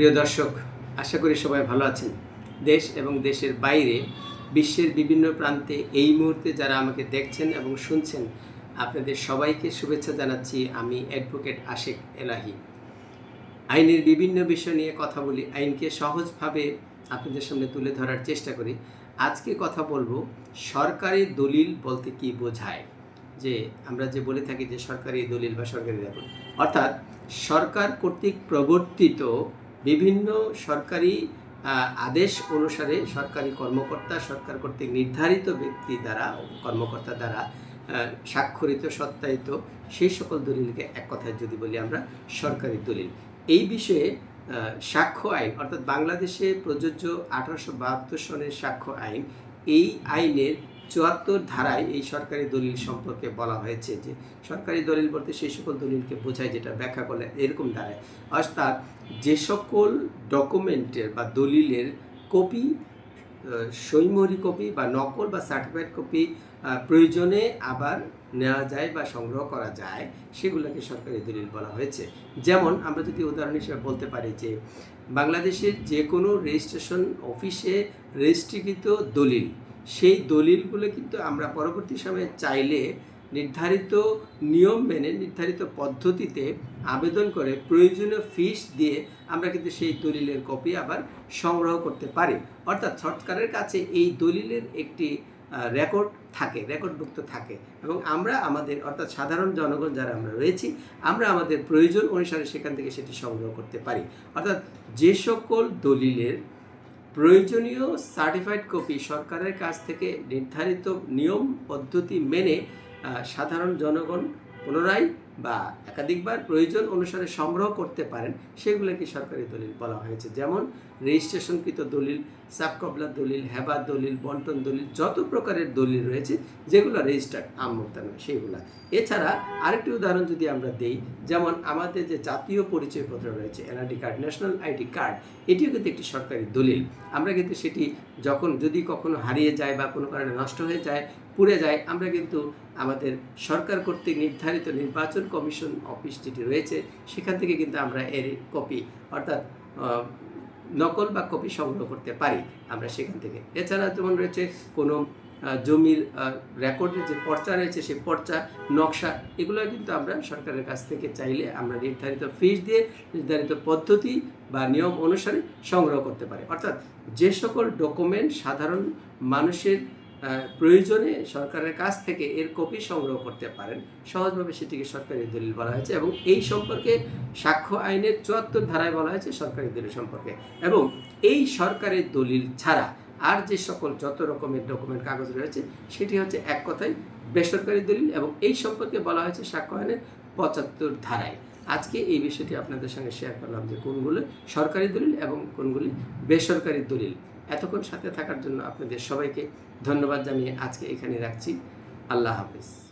প্রিয় দর্শক, আশা করি সবাই ভালো আছেন। দেশ এবং দেশের বাইরে বিশ্বের বিভিন্ন প্রান্তে এই মুহূর্তে যারা আমাকে দেখছেন এবং শুনছেন, আপনাদের সবাইকে শুভেচ্ছা জানাচ্ছি। আমি অ্যাডভোকেট আশেক এলাহি। আইনের বিভিন্ন বিষয় নিয়ে কথা বলি, আইনকে সহজভাবে আপনাদের সামনে তুলে ধরার চেষ্টা করি। আজকে কথা বলবো সরকারি দলিল বলতে কি বোঝায়। যে আমরা যে বলে থাকি যে সরকারি দলিল বা সরকারি রেকর্ড, অর্থাৎ সরকার কর্তৃক প্রবর্তিত বিভিন্ন সরকারি আদেশ অনুসারে সরকারি কর্মকর্তা, সরকার কর্তৃক নির্ধারিত ব্যক্তি দ্বারা, কর্মকর্তা দ্বারা স্বাক্ষরিত, সত্যায়িত সেই সকল দলিলকে এক কথায় যদি বলি আমরা সরকারি দলিল। এই বিষয়ে সাক্ষ্য আইন, অর্থাৎ বাংলাদেশে প্রযোজ্য 1872 সনের সাক্ষ্য আইন, এই আইনের 74 ধারায় এই সরকারি দলিল সম্পর্কে বলা হয়েছে যে সরকারি দলিল বলতে সেই সকল দলিলকে বোঝায় যেটা ব্যাখ্যা করলে এরকম দাঁড়ায়, অর্থাৎ যে সকল ডকুমেন্টের বা দলিলের কপি, সইমোহরি কপি বা নকল বা সার্টিফাইড কপি প্রয়োজনে আবার নেওয়া যায় বা সংগ্রহ করা যায়, সেগুলোকে সরকারি দলিল বলা হয়েছে। যেমন আমরা যদি উদাহরণ হিসেবে বলতে পারি যে বাংলাদেশের যে কোনো রেজিস্ট্রেশন অফিসে রেজিস্ট্রিকৃত দলিল, সেই দলিলগুলো কিন্তু আমরা পরবর্তী সময়ে চাইলে নির্ধারিত নিয়ম মেনে, নির্ধারিত পদ্ধতিতে আবেদন করে প্রয়োজনীয় ফিস দিয়ে আমরা কিন্তু সেই দলিলের কপি আবার সংগ্রহ করতে পারি। অর্থাৎ সরকারের কাছে এই দলিলের একটি রেকর্ড থাকে, রেকর্ডভুক্ত থাকে, এবং আমরা আমাদের, অর্থাৎ সাধারণ জনগণ যারা আমরা রয়েছি, আমরা আমাদের প্রয়োজন অনুসারে সেখান থেকে সেটি সংগ্রহ করতে পারি। অর্থাৎ যে সকল দলিলের প্রয়োজনীয় সার্টিফাইড কপি সরকারের কাছ থেকে নির্ধারিত নিয়ম পদ্ধতি মেনে সাধারণ জনগণ পুনরায় বা একাধিকবার প্রয়োজন অনুসারে সংগ্রহ করতে পারেন, সেগুলোকে সরকারি দলিল বলা হয়েছে। যেমন রেজিস্ট্রেশনকৃত দলিল, সাবকবলা দলিল, হেবা দলিল, বন্টন দলিল, যত প্রকারের দলিল রয়েছে যেগুলো রেজিস্টার্ড আমমুক্তান, সেইগুলা। এছাড়া আরেকটি উদাহরণ যদি আমরা দেই, যেমন আমাদের যে জাতীয় পরিচয়পত্র রয়েছে, NID card, national ID card, এটিও কিন্তু একটি সরকারি দলিল। আমরা কিন্তু সেটি যখন যদি কখনো হারিয়ে যায় বা কোনো কারণে নষ্ট হয়ে যায়, পুড়ে যায়, আমরা কিন্তু আমাদের সরকার কর্তৃক নির্ধারিত নির্বাচন কমিশন অফিস যেটি রয়েছে, সেখান থেকে কিন্তু আমরা এর কপি, অর্থাৎ নকল বা কপি সংগ্রহ করতে পারি আমরা সেখান থেকে। এছাড়া যেমন রয়েছে কোনো জমির রেকর্ডের যে পর্চা রয়েছে, সেই পর্চা, নকশা, এগুলো কিন্তু আমরা সরকারের কাছ থেকে চাইলে আমরা নির্ধারিত ফিস দিয়ে, নির্ধারিত পদ্ধতি বা নিয়ম অনুসারে সংগ্রহ করতে পারি। অর্থাৎ যে সকল ডকুমেন্ট সাধারণ মানুষের প্রয়োজনে সরকারের কাছ থেকে এর কপি সংগ্রহ করতে পারেন, সহজভাবে সেটিকে সরকারি দলিল বলা হয়েছে। এবং এই সম্পর্কে সাক্ষ্য আইনের 74 ধারায় বলা হয়েছে সরকারি দলিল সম্পর্কে। এবং এই সরকারি দলিল ছাড়া আর যে সকল যত রকমের ডকুমেন্ট, কাগজ রয়েছে, সেটি হচ্ছে এক কথায় বেসরকারি দলিল, এবং এই সম্পর্কে বলা হয়েছে সাক্ষ্য আইনের 75 ধারায়। আজকে এই বিষয়টি আপনাদের সঙ্গে শেয়ার করলাম যে কোনগুলো সরকারি দলিল এবং কোনগুলি বেসরকারি দলিল। এতক্ষণ সাথে থাকার জন্য আপনাদের সবাইকে ধন্যবাদ জানিয়ে আজকে এখানে রাখছি। আল্লাহ হাফেজ।